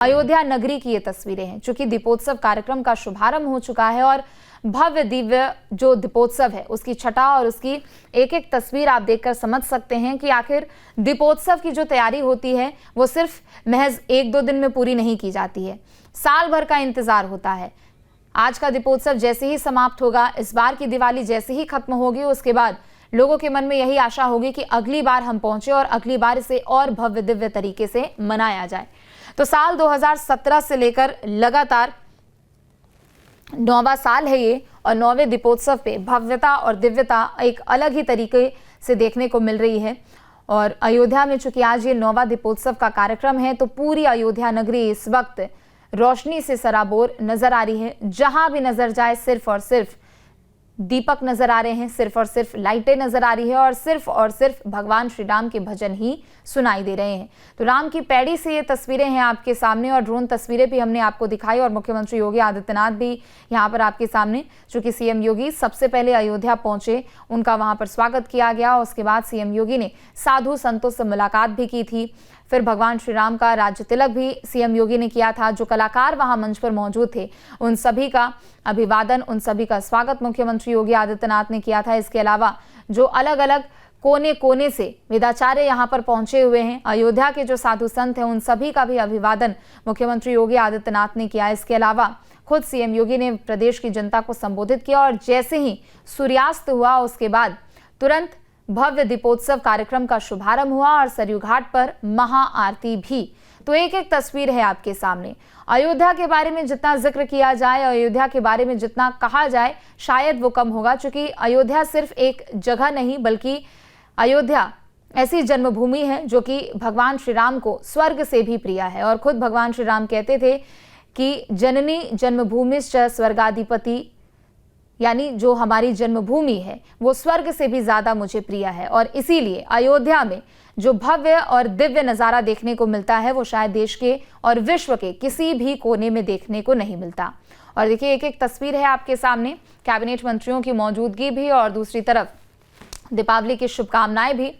अयोध्या नगरी की ये तस्वीरें हैं। चूंकि दीपोत्सव कार्यक्रम का शुभारंभ हो चुका है और भव्य दिव्य जो दीपोत्सव है उसकी छटा और उसकी एक एक तस्वीर आप देखकर समझ सकते हैं कि आखिर दीपोत्सव की जो तैयारी होती है वो सिर्फ महज 1-2 दिन में पूरी नहीं की जाती है, साल भर का इंतजार होता है। आज का दीपोत्सव जैसे ही समाप्त होगा, इस बार की दिवाली जैसे ही खत्म होगी, उसके बाद लोगों के मन में यही आशा होगी कि अगली बार हम पहुंचे और अगली बार इसे और भव्य दिव्य तरीके से मनाया जाए। तो साल 2017 से लेकर लगातार 9वां साल है ये, और 9वें दीपोत्सव पे भव्यता और दिव्यता एक अलग ही तरीके से देखने को मिल रही है। और अयोध्या में चूंकि आज ये 9वां दीपोत्सव का कार्यक्रम है, तो पूरी अयोध्या नगरी इस वक्त रोशनी से सराबोर नजर आ रही है। जहां भी नजर जाए सिर्फ और सिर्फ दीपक नजर आ रहे हैं, सिर्फ और सिर्फ लाइटें नजर आ रही है और सिर्फ भगवान श्री राम के भजन ही सुनाई दे रहे हैं। तो राम की पैड़ी से ये तस्वीरें हैं आपके सामने, और ड्रोन तस्वीरें भी हमने आपको दिखाई। और मुख्यमंत्री योगी आदित्यनाथ भी यहाँ पर आपके सामने, चूंकि सीएम योगी सबसे पहले अयोध्या पहुंचे, उनका वहां पर स्वागत किया गया। उसके बाद सीएम योगी ने साधु संतों से मुलाकात भी की थी। फिर भगवान श्री राम का राज्य तिलक भी सीएम योगी ने किया था। जो कलाकार वहां मंच पर मौजूद थे, उन सभी का अभिवादन, उन सभी का स्वागत मुख्यमंत्री योगी आदित्यनाथ ने किया था। इसके अलावा जो अलग अलग कोने कोने से वेदाचार्य यहाँ पर पहुंचे हुए हैं, अयोध्या के जो साधु संत हैं, उन सभी का भी अभिवादन मुख्यमंत्री योगी आदित्यनाथ ने किया। इसके अलावा खुद सीएम योगी ने प्रदेश की जनता को संबोधित किया, और जैसे ही सूर्यास्त हुआ उसके बाद तुरंत भव्य दीपोत्सव कार्यक्रम का शुभारंभ हुआ और सरयू घाट पर महाआरती भी। तो एक एक तस्वीर है आपके सामने। अयोध्या के बारे में जितना जिक्र किया जाए, अयोध्या के बारे में जितना कहा जाए, शायद वो कम होगा, क्योंकि अयोध्या सिर्फ एक जगह नहीं बल्कि अयोध्या ऐसी जन्मभूमि है जो कि भगवान श्री राम को स्वर्ग से भी प्रिय है। और खुद भगवान श्री राम कहते थे कि जननी जन्मभूमिश्च स्वर्गाधिपति, यानी जो हमारी जन्मभूमि है वो स्वर्ग से भी ज्यादा मुझे प्रिय है। और इसीलिए अयोध्या में जो भव्य और दिव्य नजारा देखने को मिलता है वो शायद देश के और विश्व के किसी भी कोने में देखने को नहीं मिलता। और देखिए एक एक तस्वीर है आपके सामने, कैबिनेट मंत्रियों की मौजूदगी भी, और दूसरी तरफ दीपावली की शुभकामनाएं भी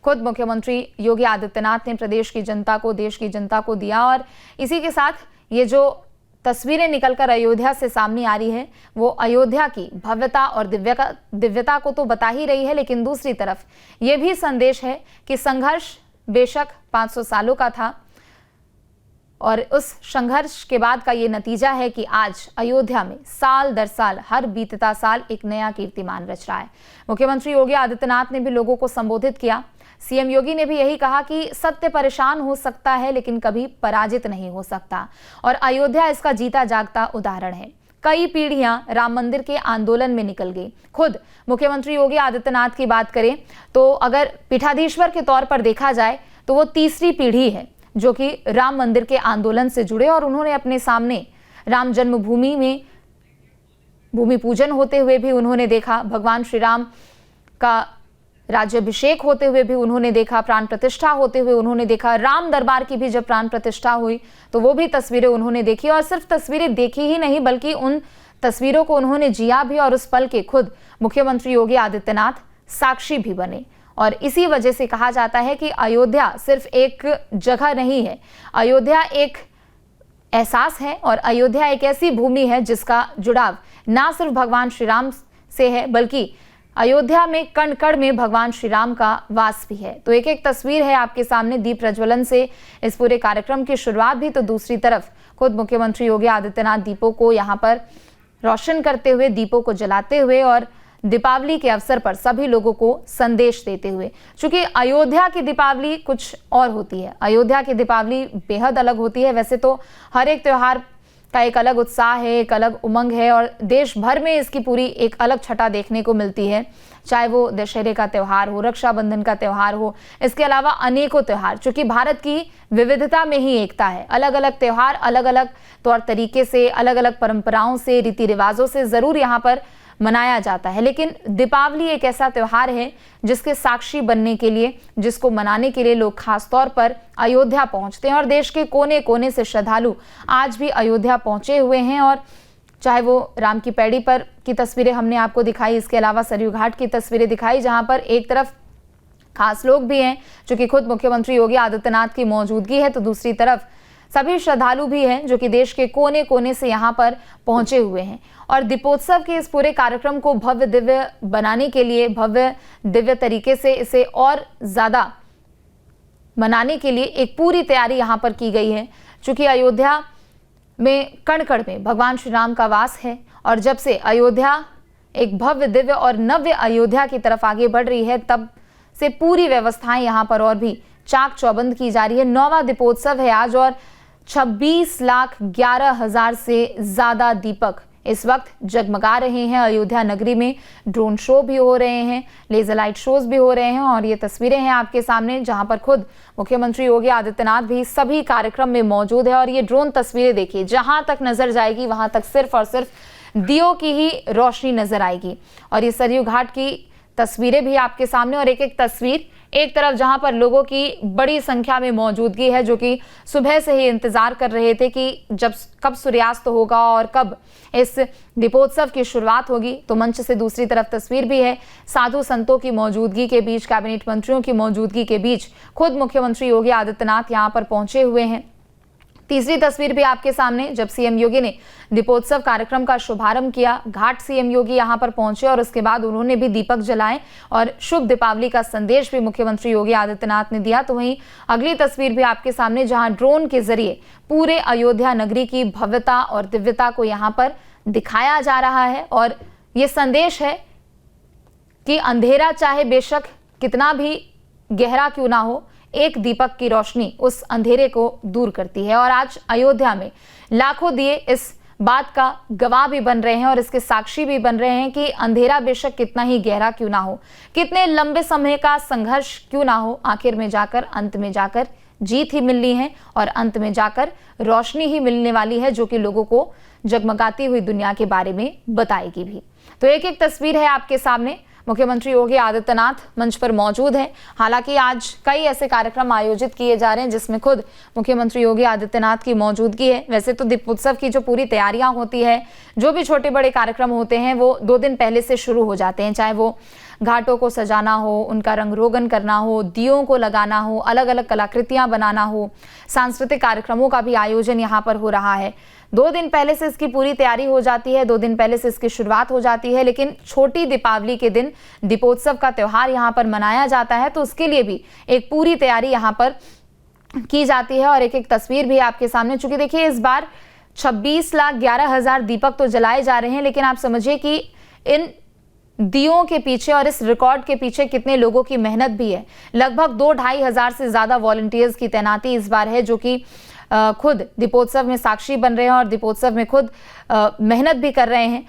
खुद मुख्यमंत्री योगी आदित्यनाथ ने प्रदेश की जनता को, देश की जनता को दिया। और इसी के साथ ये जो तस्वीरें निकलकर अयोध्या से सामने आ रही है वो अयोध्या की भव्यता और दिव्यता को तो बता ही रही है, लेकिन दूसरी तरफ ये भी संदेश है कि संघर्ष बेशक 500 सालों का था, और उस संघर्ष के बाद का ये नतीजा है कि आज अयोध्या में साल दर साल, हर बीतता साल एक नया कीर्तिमान रच रहा है। मुख्यमंत्री योगी आदित्यनाथ ने भी लोगों को संबोधित किया। सीएम योगी ने भी यही कहा कि सत्य परेशान हो सकता है लेकिन कभी पराजित नहीं हो सकता, और अयोध्या इसका जीता जागता उदाहरण है। कई पीढ़ियां राम मंदिर के आंदोलन में निकल गई। खुद मुख्यमंत्री योगी आदित्यनाथ की बात करें तो अगर पीठाधीश्वर के तौर पर देखा जाए तो वो तीसरी पीढ़ी है जो कि राम मंदिर के आंदोलन से जुड़े, और उन्होंने अपने सामने राम जन्मभूमि में भूमि पूजन होते हुए भी उन्होंने देखा, भगवान श्री राम का राज्याभिषेक होते हुए भी उन्होंने देखा, प्राण प्रतिष्ठा होते हुए उन्होंने देखा, राम दरबार की भी जब प्राण प्रतिष्ठा हुई तो वो भी तस्वीरें उन्होंने देखी। और सिर्फ तस्वीरें देखी ही नहीं बल्कि उन तस्वीरों को उन्होंने जिया भी, और उस पल के खुद मुख्यमंत्री योगी आदित्यनाथ साक्षी भी बने। और इसी वजह से कहा जाता है कि अयोध्या सिर्फ एक जगह नहीं है, अयोध्या एक एहसास है, और अयोध्या एक ऐसी भूमि है जिसका जुड़ाव ना सिर्फ भगवान श्री राम से है बल्कि अयोध्या में कण कण में भगवान श्री राम का वास भी है। तो एक एक तस्वीर है आपके सामने दीप प्रज्वलन से इस पूरे कार्यक्रम की शुरुआत भी, तो दूसरी तरफ खुद मुख्यमंत्री योगी आदित्यनाथ दीपों को यहाँ पर रोशन करते हुए, दीपों को जलाते हुए और दीपावली के अवसर पर सभी लोगों को संदेश देते हुए। चूंकि अयोध्या की दीपावली कुछ और होती है, अयोध्या की दीपावली बेहद अलग होती है। वैसे तो हर एक त्योहार का एक अलग उत्साह है, एक अलग उमंग है, और देश भर में इसकी पूरी एक अलग छटा देखने को मिलती है, चाहे वो दशहरे का त्यौहार हो, रक्षाबंधन का त्यौहार हो, इसके अलावा अनेकों त्यौहार। चूंकि भारत की विविधता में ही एकता है, अलग अलग त्यौहार अलग अलग तौर तरीके से, अलग अलग परंपराओं से, रीति रिवाजों से जरूर यहाँ पर मनाया जाता है, लेकिन दीपावली एक ऐसा त्योहार है जिसके साक्षी बनने के लिए, जिसको मनाने के लिए लोग खास तौर पर अयोध्या पहुंचते हैं। और देश के कोने कोने से श्रद्धालु आज भी अयोध्या पहुंचे हुए हैं, और चाहे वो राम की पैड़ी पर की तस्वीरें हमने आपको दिखाई, इसके अलावा सरयू घाट की तस्वीरें दिखाई, जहां पर एक तरफ खास लोग भी हैं, जो कि खुद मुख्यमंत्री योगी आदित्यनाथ की मौजूदगी है, तो दूसरी तरफ सभी श्रद्धालु भी हैं जो कि देश के कोने कोने से यहाँ पर पहुंचे हुए हैं और दीपोत्सव के इस पूरे कार्यक्रम को भव्य दिव्य बनाने के लिए, भव्य दिव्य तरीके से इसे और ज्यादा मनाने के लिए एक पूरी तैयारी यहाँ पर की गई है। चूंकि अयोध्या में कण कण में भगवान श्री राम का वास है और जब से अयोध्या एक भव्य दिव्य और नव्य अयोध्या की तरफ आगे बढ़ रही है, तब से पूरी व्यवस्थाएं यहाँ पर और भी चाक चौबंद की जा रही है। 9वां दीपोत्सव है आज और 26,11,000 से ज्यादा दीपक इस वक्त जगमगा रहे हैं। अयोध्या नगरी में ड्रोन शो भी हो रहे हैं, लेजर लाइट शोज भी हो रहे हैं और ये तस्वीरें हैं आपके सामने जहां पर खुद मुख्यमंत्री योगी आदित्यनाथ भी सभी कार्यक्रम में मौजूद है। और ये ड्रोन तस्वीरें देखिए, जहां तक नजर जाएगी वहां तक सिर्फ और सिर्फ दियों की ही रोशनी नजर आएगी। और ये सरयू घाट की तस्वीरें भी आपके सामने और एक एक तस्वीर एक तरफ जहां पर लोगों की बड़ी संख्या में मौजूदगी है जो कि सुबह से ही इंतजार कर रहे थे कि कब सूर्यास्त होगा और कब इस दीपोत्सव की शुरुआत होगी। तो मंच से दूसरी तरफ तस्वीर भी है, साधु संतों की मौजूदगी के बीच, कैबिनेट मंत्रियों की मौजूदगी के बीच खुद मुख्यमंत्री योगी आदित्यनाथ यहां पर पहुंचे हुए हैं। तीसरी तस्वीर भी आपके सामने, जब सीएम योगी ने दीपोत्सव कार्यक्रम का शुभारंभ किया, घाट सीएम योगी यहां पर पहुंचे और उसके बाद उन्होंने भी दीपक जलाए और शुभ दीपावली का संदेश भी मुख्यमंत्री योगी आदित्यनाथ ने दिया। तो वहीं अगली तस्वीर भी आपके सामने, जहां ड्रोन के जरिए पूरे अयोध्या नगरी की भव्यता और दिव्यता को यहां पर दिखाया जा रहा है और ये संदेश है कि अंधेरा चाहे बेशक कितना भी गहरा क्यों ना हो, एक दीपक की रोशनी उस अंधेरे को दूर करती है। और आज अयोध्या में लाखों दिए इस बात का गवाह भी बन रहे हैं और इसके साक्षी भी बन रहे हैं कि अंधेरा बेशक कितना ही गहरा क्यों ना हो, कितने लंबे समय का संघर्ष क्यों ना हो, आखिर में जाकर अंत में जाकर जीत ही मिलनी है और अंत में जाकर रोशनी ही मिलने वाली है जो कि लोगों को जगमगाती हुई दुनिया के बारे में बताएगी भी। तो एक एक तस्वीर है आपके सामने। मुख्यमंत्री योगी आदित्यनाथ मंच पर मौजूद हैं। हालांकि आज कई ऐसे कार्यक्रम आयोजित किए जा रहे हैं जिसमें खुद मुख्यमंत्री योगी आदित्यनाथ की मौजूदगी है। वैसे तो दीपोत्सव की जो पूरी तैयारियां होती है, जो भी छोटे बड़े कार्यक्रम होते हैं, वो 2 दिन पहले से शुरू हो जाते हैं, चाहे वो घाटों को सजाना हो, उनका रंग रोगन करना हो, दियों को लगाना हो, अलग अलग कलाकृतियां बनाना हो, सांस्कृतिक कार्यक्रमों का भी आयोजन यहाँ पर हो रहा है। 2 दिन पहले से इसकी पूरी तैयारी हो जाती है, 2 दिन पहले से इसकी शुरुआत हो जाती है। लेकिन छोटी दीपावली के दिन दीपोत्सव का त्योहार यहाँ पर मनाया जाता है, तो उसके लिए भी एक पूरी तैयारी यहाँ पर की जाती है। और एक एक तस्वीर भी आपके सामने, चूंकि देखिए इस बार 26,11,000 दीपक तो जलाए जा रहे हैं, लेकिन आप समझिए कि इन दियों के पीछे और इस रिकॉर्ड के पीछे कितने लोगों की मेहनत भी है। लगभग 2-2.5 हजार से ज्यादा वॉलंटियर्स की तैनाती इस बार है जो कि खुद दीपोत्सव में साक्षी बन रहे हैं और दीपोत्सव में खुद मेहनत भी कर रहे हैं।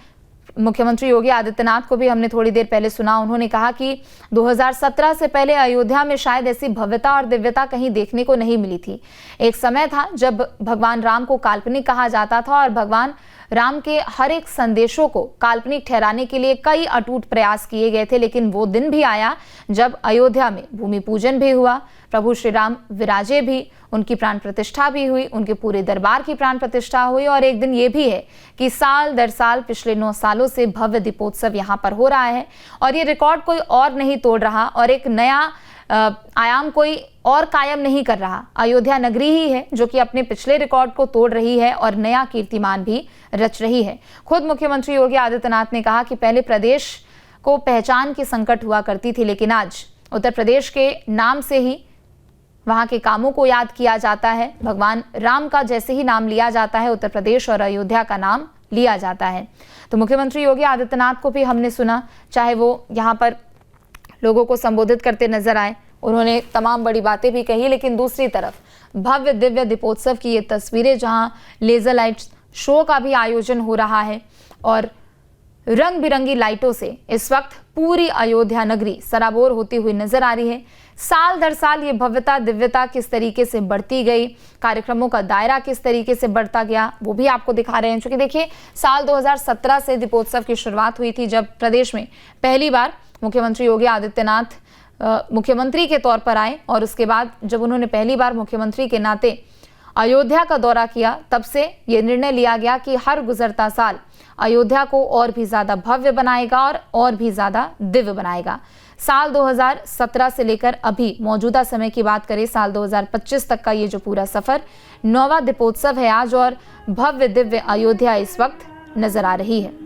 मुख्यमंत्री योगी आदित्यनाथ को भी हमने थोड़ी देर पहले सुना, उन्होंने कहा कि 2017 से पहले अयोध्या में शायद ऐसी भव्यता और दिव्यता कहीं देखने को नहीं मिली थी। एक समय था जब भगवान राम को काल्पनिक कहा जाता था और भगवान राम के हर एक संदेशों को काल्पनिक ठहराने के लिए कई अटूट प्रयास किए गए थे। लेकिन वो दिन भी आया जब अयोध्या में भूमि पूजन भी हुआ, प्रभु श्री राम विराजे भी, उनकी प्राण प्रतिष्ठा भी हुई, उनके पूरे दरबार की प्राण प्रतिष्ठा हुई। और एक दिन ये भी है कि साल दर साल पिछले 9 सालों से भव्य दीपोत्सव यहाँ पर हो रहा है और ये रिकॉर्ड कोई और नहीं तोड़ रहा और एक नया आयाम कोई और कायम नहीं कर रहा। अयोध्या नगरी ही है जो कि अपने पिछले रिकॉर्ड को तोड़ रही है और नया कीर्तिमान भी रच रही है। खुद मुख्यमंत्री योगी आदित्यनाथ ने कहा कि पहले प्रदेश को पहचान की संकट हुआ करती थी, लेकिन आज उत्तर प्रदेश के नाम से ही वहां के कामों को याद किया जाता है। भगवान राम का जैसे ही नाम लिया जाता है, उत्तर प्रदेश और अयोध्या का नाम लिया जाता है। तो मुख्यमंत्री योगी आदित्यनाथ को भी हमने सुना, चाहे वो यहाँ पर लोगों को संबोधित करते नजर आए, उन्होंने तमाम बड़ी बातें भी कही, लेकिन दूसरी तरफ भव्य दिव्य दीपोत्सव की ये तस्वीरें जहां लेजर लाइट शो का भी आयोजन हो रहा है और रंग बिरंगी लाइटों से इस वक्त पूरी अयोध्या नगरी सराबोर होती हुई नजर आ रही है। साल दर साल ये भव्यता दिव्यता किस तरीके से बढ़ती गई, कार्यक्रमों का दायरा किस तरीके से बढ़ता गया, वो भी आपको दिखा रहे हैं। क्योंकि देखिए साल 2017 से दीपोत्सव की शुरुआत हुई थी, जब प्रदेश में पहली बार मुख्यमंत्री योगी आदित्यनाथ मुख्यमंत्री के तौर पर आए और उसके बाद जब उन्होंने पहली बार मुख्यमंत्री के नाते अयोध्या का दौरा किया, तब से ये निर्णय लिया गया कि हर गुजरता साल अयोध्या को और भी ज्यादा भव्य बनाएगा और भी ज्यादा दिव्य बनाएगा। साल 2017 से लेकर अभी मौजूदा समय की बात करें साल 2025 तक का ये जो पूरा सफर 9वां दीपोत्सव है आज और भव्य दिव्य अयोध्या इस वक्त नजर आ रही है।